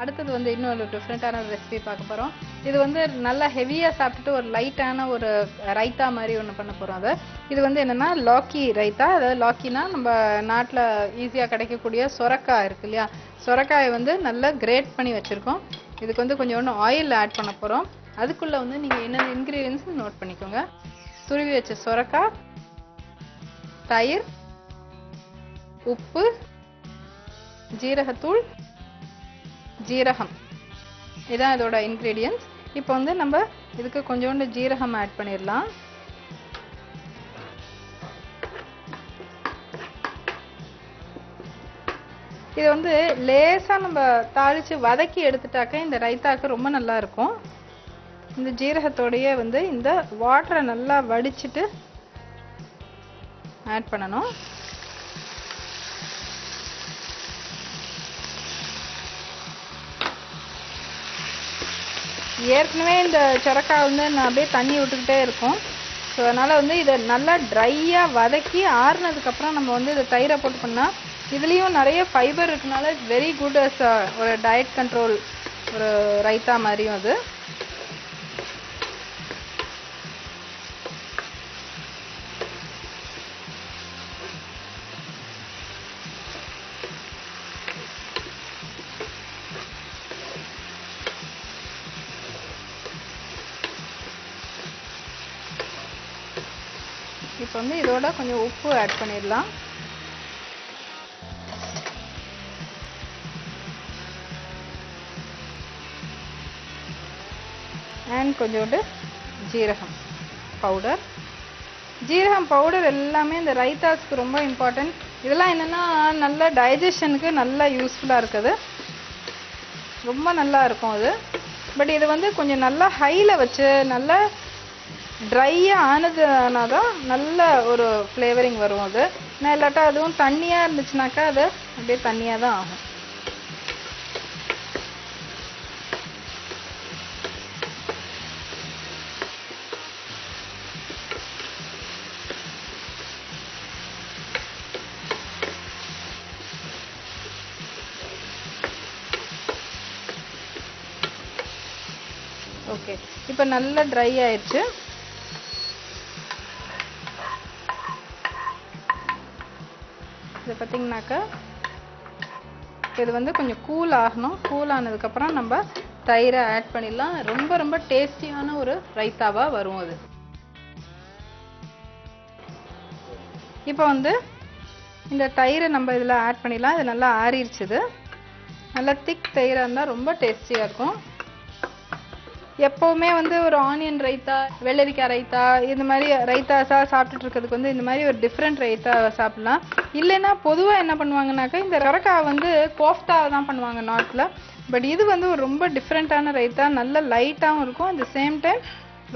அடுத்தது வந்து இன்னொரு டிஃப்ரெண்ட்டான ஒரு ரெசிபி பார்க்க போகிறோம். இது வந்து நல்லா ஹெவியாக சாப்பிட்டுட்டு ஒரு லைட்டான ஒரு ரைத்தா மாதிரி ஒன்று பண்ண போகிறோம். இது வந்து என்னென்னா லாக்கி ரைத்தா. அதாவது லாக்கினா நம்ம நாட்டில் ஈஸியாக கிடைக்கக்கூடிய சொரக்காய் இருக்கு இல்லையா, சொரக்காயை வந்து நல்லா கிரேட் பண்ணி வச்சுருக்கோம். இதுக்கு வந்து கொஞ்சோண்டு ஆயில் ஆட் பண்ண போகிறோம். அதுக்குள்ளே வந்து நீங்கள் என்னென்ன இன்க்ரீடியன்ஸ் நோட் பண்ணிக்கோங்க. துருவி வச்ச சொரக்காய், தயிர், உப்பு, ஜீரகத்தூள், ஜீரகம், இதான் இதோட இன்க்ரீடியன்ஸ். இப்போ வந்து நம்ம இதுக்கு கொஞ்சோண்டு ஜீரகம் ஆட் பண்ணிடலாம். இது வந்து லேசாக நம்ம தாளித்து வதக்கி எடுத்துட்டாக்க இந்த ரைத்தாக்கு ரொம்ப நல்லா இருக்கும். இந்த ஜீரகத்தோடையே வந்து இந்த வாட்டரை நல்லா வடிச்சிட்டு ஆட் பண்ணணும். ஏற்கனவே இந்த சொரக்காய் வந்து நான் அப்படியே தண்ணி விட்டுக்கிட்டே இருக்கும். ஸோ அதனால் வந்து இதை நல்லா ட்ரையாக வதக்கி ஆறுனதுக்கப்புறம் நம்ம வந்து இதை தயிரை போட்டு பண்ணால் இதுலேயும் நிறைய ஃபைபர் இருக்கனால இட்ஸ் வெரி குட் அஸ் ஒரு டயட் கண்ட்ரோல் ஒரு ரைத்தா மாதிரியும் அது. இப்போ வந்து இதோட கொஞ்சம் உப்பு ஆட் பண்ணிடலாம். அண்ட் கொஞ்சோண்டு ஜீரகம் பவுடர். ஜீரகம் பவுடர் எல்லாமே இந்த ரைத்தாஸ்க்கு ரொம்ப இம்பார்ட்டன்ட். இதெல்லாம் என்னென்னா நல்ல டைஜஷனுக்கு நல்லா யூஸ்ஃபுல்லாக இருக்குது, ரொம்ப நல்லா இருக்கும் அது. பட் இது வந்து கொஞ்சம் நல்லா ஹையில் வச்சு நல்லா ட்ரையாக ஆனதுனா தான் நல்ல ஒரு ஃப்ளேவரிங் வரும் அது. நான் இல்லாட்டா அதுவும் தண்ணியாக இருந்துச்சுனாக்கா அது அப்படியே தண்ணியாக தான் ஆகும். ஓகே, இப்போ நல்லா ட்ரை ஆயிடுச்சு. இது பார்த்தீங்கன்னாக்கா இது வந்து கொஞ்சம் கூல் ஆகணும். கூல் ஆனதுக்கப்புறம் நம்ம தயிரை ஆட் பண்ணிடலாம். ரொம்ப ரொம்ப டேஸ்டியான ஒரு ரைத்தாவாக வரும் அது. இப்போ வந்து இந்த தயிரை நம்ம இதில் ஆட் பண்ணிடலாம். இது நல்லா ஆறிடுச்சுது. நல்லா திக் தயிராக இருந்தால் ரொம்ப டேஸ்டியாக இருக்கும். எப்போவுமே வந்து ஒரு ஆனியன் ரைத்தா, வெள்ளரிக்காய் ரைத்தா, இந்த மாதிரி ரைத்தாஸாக சாப்பிட்டுட்டு இருக்கிறதுக்கு வந்து இந்த மாதிரி ஒரு டிஃப்ரெண்ட் ரைத்தா சாப்பிட்லாம். இல்லைன்னா பொதுவாக என்ன பண்ணுவாங்கனாக்கா இந்த சொரக்காய் வந்து கோஃப்டாவை தான் பண்ணுவாங்க நாட்டில். பட் இது வந்து ஒரு ரொம்ப டிஃப்ரெண்ட்டான ரைத்தா. நல்ல லைட்டாகவும் இருக்கும், அட் த சேம் டைம்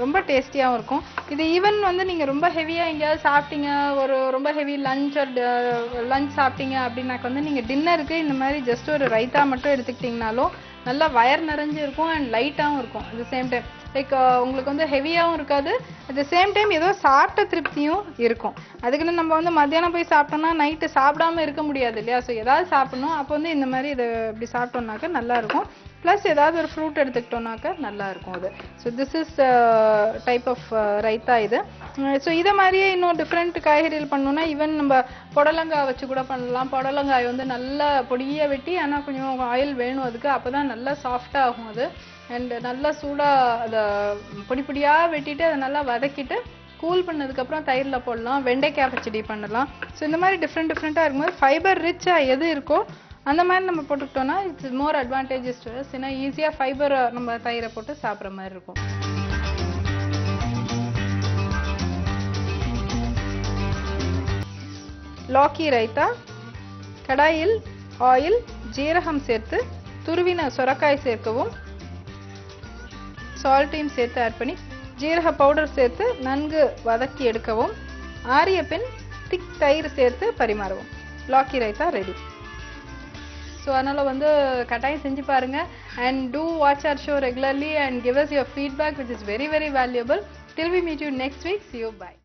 ரொம்ப டேஸ்டியாகவும் இருக்கும். இது ஈவன் வந்து நீங்கள் ரொம்ப ஹெவியாக எங்கேயாவது சாப்பிட்டீங்க, ஒரு ரொம்ப ஹெவி லஞ்ச் சாப்பிட்டீங்க அப்படின்னாக்க வந்து நீங்கள் டின்னருக்கு இந்த மாதிரி ஜஸ்ட் ஒரு ரைத்தா மட்டும் எடுத்துக்கிட்டிங்கனாலும் நல்லா வயர் நிறைஞ்சு இருக்கும் அண்ட் லைட்டாகவும் இருக்கும். At the same time like உங்களுக்கு வந்து ஹெவியாகவும் இருக்காது, அட் த சேம் டைம் ஏதோ சாப்பிட்ட திருப்தியும் இருக்கும். அதுக்குன்னு நம்ம வந்து மத்தியானம் போய் சாப்பிட்டோம்னா நைட்டு சாப்பிடாமல் இருக்க முடியாது இல்லையா. ஸோ ஏதாவது சாப்பிடணும், அப்போ வந்து இந்த மாதிரி இதை இப்படி சாப்பிட்டோம்னாக்கா நல்லாயிருக்கும். ப்ளஸ் ஏதாவது ஒரு ஃப்ரூட் எடுத்துக்கிட்டோம்னாக்கா நல்லாயிருக்கும் அது. So this is type of raita இது. ஸோ இதை மாதிரியே இன்னும் டிஃப்ரெண்ட் காய்கறிகள் பண்ணணுன்னா ஈவன் நம்ம புடலங்காய் வச்சு கூட பண்ணலாம். புடலங்காய் வந்து நல்லா பொடியாக வெட்டி, ஆனால் கொஞ்சம் ஆயில் வேணும் அதுக்கு, அப்போ தான் நல்லா சாஃப்டாக ஆகும் அது. அண்ட் நல்லா சூடாக அதை பொடி பொடியாக வெட்டிட்டு அதை நல்லா வதக்கிட்டு கூல் பண்ணதுக்கப்புறம் தயிரில் போடலாம். வெண்டைக்காய் பச்சடி பண்ணலாம். ஸோ இந்த மாதிரி டிஃப்ரெண்ட்டாக இருக்கும்போது ஃபைபர் ரிச்சாக எது இருக்கோ அந்த மாதிரி நம்ம போட்டுக்கிட்டோம்னா it's more advantages to us. ஏன்னா ஈஸியாக ஃபைபர் நம்ம தயிரை போட்டு சாப்பிட்ற மாதிரி இருக்கும். லாக்கி ரைத்தா. கடாயில் ஆயில், ஜீரகம் சேர்த்து துருவின சொரக்காய் சேர்க்கவும், சால்ட்டையும் சேர்த்து ஆட் பண்ணி ஜீரக பவுடர் சேர்த்து நன்கு வதக்கி எடுக்கவும், ஆறிய பின் திக் தயிர் சேர்த்து பரிமாறவும். லாக்கி ரைத்தா ரெடி. ஸோ அதனால் வந்து கட்டாயம் செஞ்சு பாருங்கள். And do watch our show regularly and give us your feedback which is very very valuable. Till we meet you next week. See you. Bye.